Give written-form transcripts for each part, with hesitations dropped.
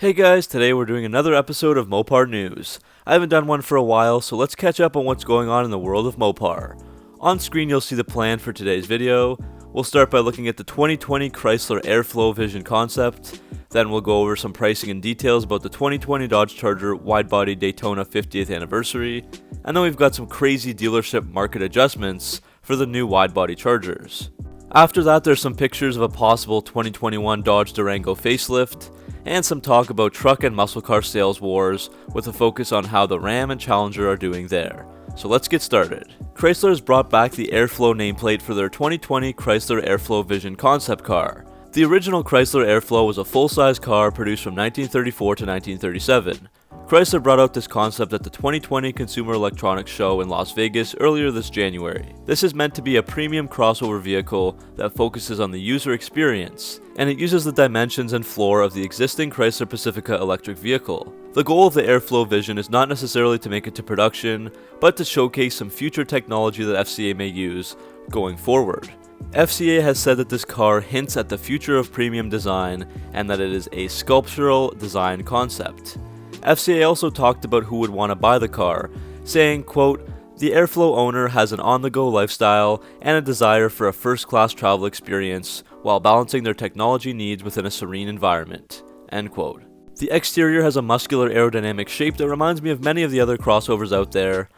Hey guys, today we're doing another episode of Mopar News. I haven't done one for a while, so let's catch up on what's going on in the world of Mopar. On screen you'll see the plan for today's video. We'll start by looking at the 2020 Chrysler Airflow Vision Concept, then we'll go over some pricing and details about the 2020 Dodge Charger Widebody Daytona 50th anniversary, and then we've got some crazy dealership market adjustments for the new widebody Chargers. After that, there's some pictures of a possible 2021 Dodge Durango facelift, and some talk about truck and muscle car sales wars with a focus on how the Ram and Challenger are doing there. So let's get started. Chrysler has brought back the Airflow nameplate for their 2020 Chrysler Airflow Vision Concept car. The original Chrysler Airflow was a full-size car produced from 1934 to 1937. Chrysler brought out this concept at the 2020 Consumer Electronics Show in Las Vegas earlier this January. This is meant to be a premium crossover vehicle that focuses on the user experience, and it uses the dimensions and floor of the existing Chrysler Pacifica electric vehicle. The goal of the Airflow Vision is not necessarily to make it to production, but to showcase some future technology that FCA may use going forward. FCA has said that this car hints at the future of premium design and that it is a sculptural design concept. FCA also talked about who would want to buy the car, saying, quote, "The Airflow owner has an on-the-go lifestyle and a desire for a first-class travel experience while balancing their technology needs within a serene environment." End quote. The exterior has a muscular aerodynamic shape that reminds me of many of the other crossovers out there.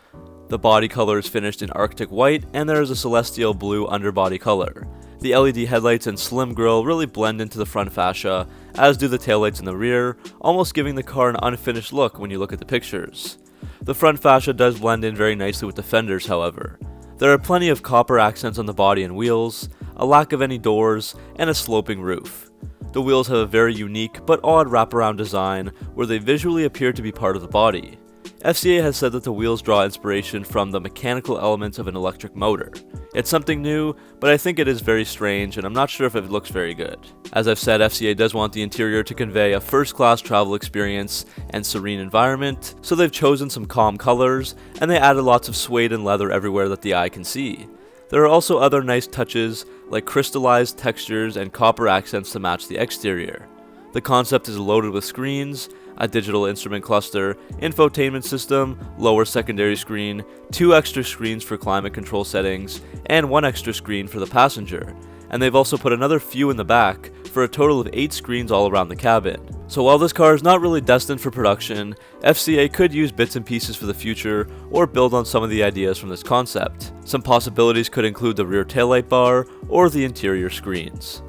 The body color is finished in Arctic white, and there is a celestial blue underbody color. The LED headlights and slim grille really blend into the front fascia, as do the taillights in the rear, almost giving the car an unfinished look when you look at the pictures. The front fascia does blend in very nicely with the fenders, however. There are plenty of copper accents on the body and wheels, a lack of any doors, and a sloping roof. The wheels have a very unique but odd wraparound design where they visually appear to be part of the body. FCA has said that the wheels draw inspiration from the mechanical elements of an electric motor. It's something new, but I think it is very strange and I'm not sure if it looks very good. As I've said, FCA does want the interior to convey a first-class travel experience and serene environment, so they've chosen some calm colors, and they added lots of suede and leather everywhere that the eye can see. There are also other nice touches like crystallized textures and copper accents to match the exterior. The concept is loaded with screens, a digital instrument cluster, infotainment system, lower secondary screen, 2 extra screens for climate control settings, and 1 extra screen for the passenger. And they've also put another few in the back for a total of 8 screens all around the cabin. So while this car is not really destined for production, FCA could use bits and pieces for the future or build on some of the ideas from this concept. Some possibilities could include the rear taillight bar or the interior screens.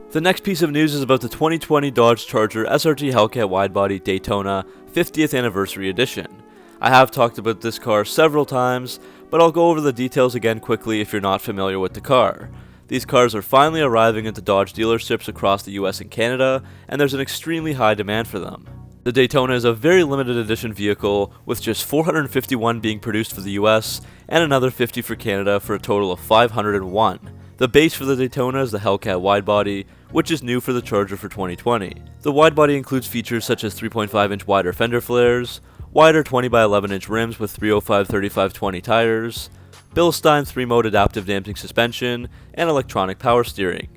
The next piece of news is about the 2020 Dodge Charger SRT Hellcat Widebody Daytona 50th Anniversary Edition. I have talked about this car several times, but I'll go over the details again quickly if you're not familiar with the car. These cars are finally arriving at the Dodge dealerships across the US and Canada, and there's an extremely high demand for them. The Daytona is a very limited edition vehicle, with just 451 being produced for the US and another 50 for Canada for a total of 501. The base for the Daytona is the Hellcat Widebody, which is new for the Charger for 2020. The widebody includes features such as 3.5-inch wider fender flares, wider 20x11-inch rims with 305/35/20 tires, Bilstein 3-mode adaptive damping suspension, and electronic power steering.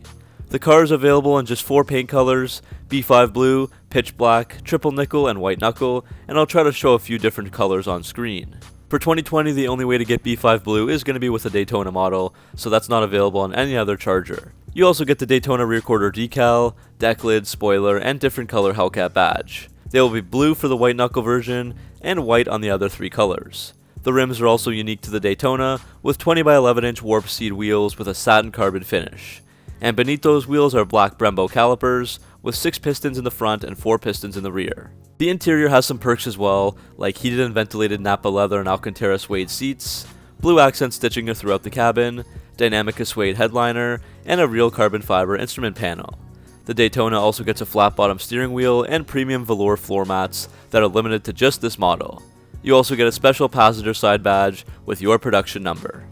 The car is available in just 4 paint colors: B5 blue, pitch black, triple nickel, and white knuckle, and I'll try to show a few different colors on screen. For 2020, the only way to get B5 blue is going to be with a Daytona model, so that's not available on any other Charger. You also get the Daytona rear quarter decal, deck lid, spoiler, and different color Hellcat badge. They will be blue for the white knuckle version, and white on the other 3 colors. The rims are also unique to the Daytona, with 20x11-inch warp seed wheels with a satin carbon finish. And beneath those wheels are black Brembo calipers, with 6 pistons in the front and 4 pistons in the rear. The interior has some perks as well, like heated and ventilated Napa leather and Alcantara suede seats, blue accent stitching throughout the cabin, Dynamica suede headliner, and a real carbon fiber instrument panel. The Daytona also gets a flat bottom steering wheel and premium velour floor mats that are limited to just this model. You also get a special passenger side badge with your production number.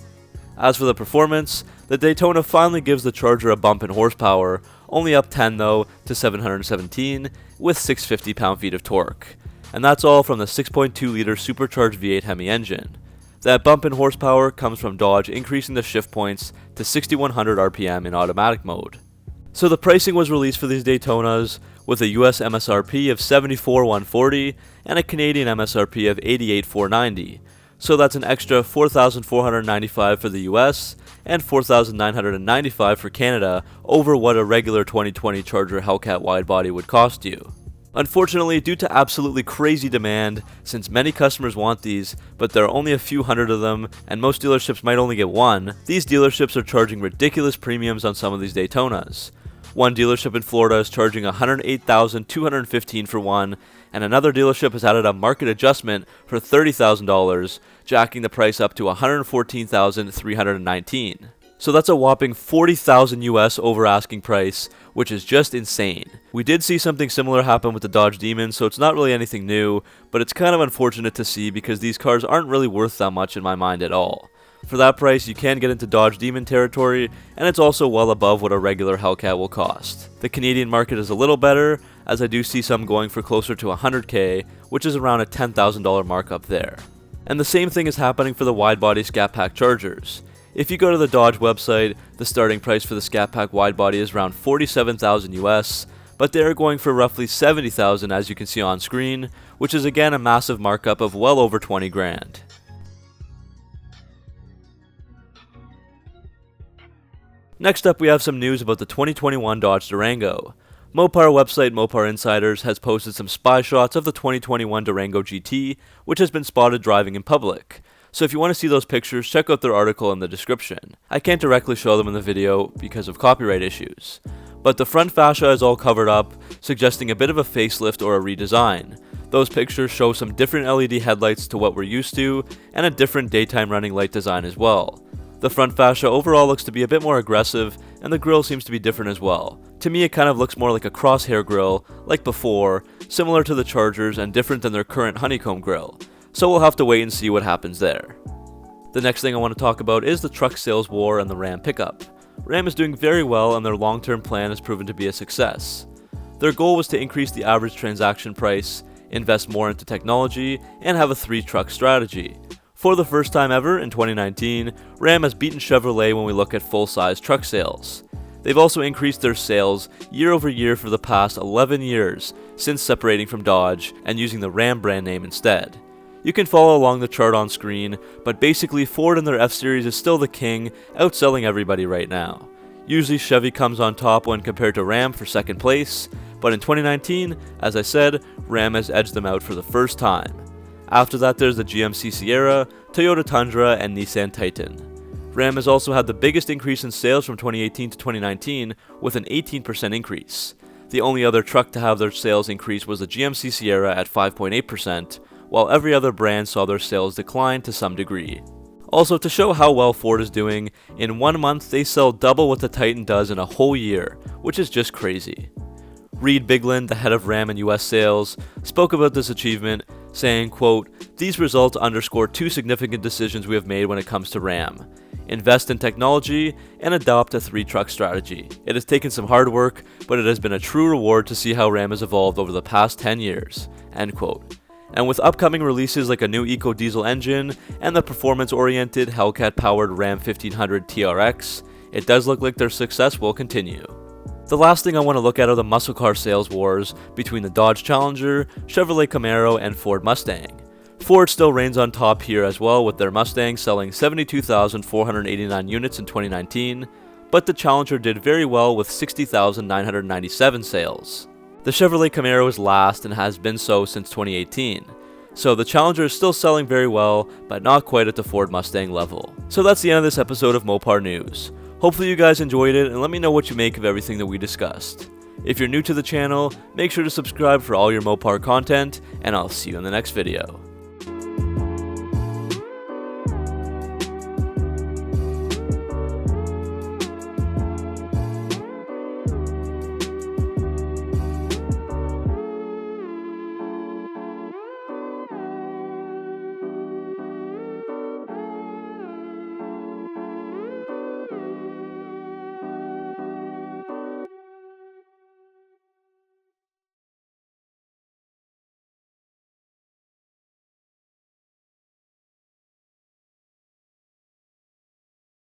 As for the performance, the Daytona finally gives the Charger a bump in horsepower, only up 10 though to 717 with 650 pound-feet of torque. And that's all from the 6.2-liter supercharged V8 Hemi engine. That bump in horsepower comes from Dodge increasing the shift points to 6100 RPM in automatic mode. So the pricing was released for these Daytonas with a US MSRP of $74,140 and a Canadian MSRP of $88,490. So that's an extra $4,495 for the US and $4,995 for Canada over what a regular 2020 Charger Hellcat widebody would cost you. Unfortunately, due to absolutely crazy demand, since many customers want these, but there are only a few hundred of them, and most dealerships might only get one, these dealerships are charging ridiculous premiums on some of these Daytonas. One dealership in Florida is charging $108,215 for one, and another dealership has added a market adjustment for $30,000, jacking the price up to $114,319. So that's a whopping $40,000 US over asking price, which is just insane. We did see something similar happen with the Dodge Demon, so it's not really anything new, but it's kind of unfortunate to see because these cars aren't really worth that much in my mind at all. For that price, you can get into Dodge Demon territory, and it's also well above what a regular Hellcat will cost. The Canadian market is a little better, as I do see some going for closer to $100K, which is around a $10,000 markup there. And the same thing is happening for the widebody Scat Pack Chargers. If you go to the Dodge website, the starting price for the Scat Pack widebody is around $47,000 US, but they are going for roughly $70,000 as you can see on screen, which is again a massive markup of well over 20 grand. Next up, we have some news about the 2021 Dodge Durango. Mopar website Mopar Insiders has posted some spy shots of the 2021 Durango GT, which has been spotted driving in public. So if you want to see those pictures, check out their article in the description. I can't directly show them in the video because of copyright issues. But the front fascia is all covered up, suggesting a bit of a facelift or a redesign. Those pictures show some different LED headlights to what we're used to, and a different daytime running light design as well. The front fascia overall looks to be a bit more aggressive, and the grille seems to be different as well. To me, it kind of looks more like a crosshair grille, like before, similar to the Chargers and different than their current honeycomb grille. So we'll have to wait and see what happens there. The next thing I want to talk about is the truck sales war and the Ram pickup. Ram is doing very well, and their long-term plan has proven to be a success. Their goal was to increase the average transaction price, invest more into technology, and have a 3-truck strategy. For the first time ever in 2019, Ram has beaten Chevrolet when we look at full-size truck sales. They've also increased their sales year over year for the past 11 years since separating from Dodge and using the Ram brand name instead. You can follow along the chart on screen, but basically Ford and their F-Series is still the king, outselling everybody right now. Usually Chevy comes on top when compared to Ram for second place, but in 2019, as I said, Ram has edged them out for the first time. After that, there's the GMC Sierra, Toyota Tundra, and Nissan Titan. Ram has also had the biggest increase in sales from 2018 to 2019, with an 18% increase. The only other truck to have their sales increase was the GMC Sierra at 5.8%, while every other brand saw their sales decline to some degree. Also, to show how well Ford is doing, in 1 month they sell double what the Titan does in a whole year, which is just crazy. Reed Bigland, the head of Ram and US sales, spoke about this achievement, saying, quote, "These results underscore 2 significant decisions we have made when it comes to Ram. Invest in technology and adopt a 3-truck strategy. It has taken some hard work, but it has been a true reward to see how Ram has evolved over the past 10 years. End quote. And with upcoming releases like a new Eco Diesel engine and the performance-oriented Hellcat-powered Ram 1500 TRX, it does look like their success will continue. The last thing I want to look at are the muscle car sales wars between the Dodge Challenger, Chevrolet Camaro, and Ford Mustang. Ford still reigns on top here as well, with their Mustang selling 72,489 units in 2019, but the Challenger did very well with 60,997 sales. The Chevrolet Camaro is last and has been so since 2018. So the Challenger is still selling very well, but not quite at the Ford Mustang level. So that's the end of this episode of Mopar News. Hopefully you guys enjoyed it, and let me know what you make of everything that we discussed. If you're new to the channel, make sure to subscribe for all your Mopar content, and I'll see you in the next video.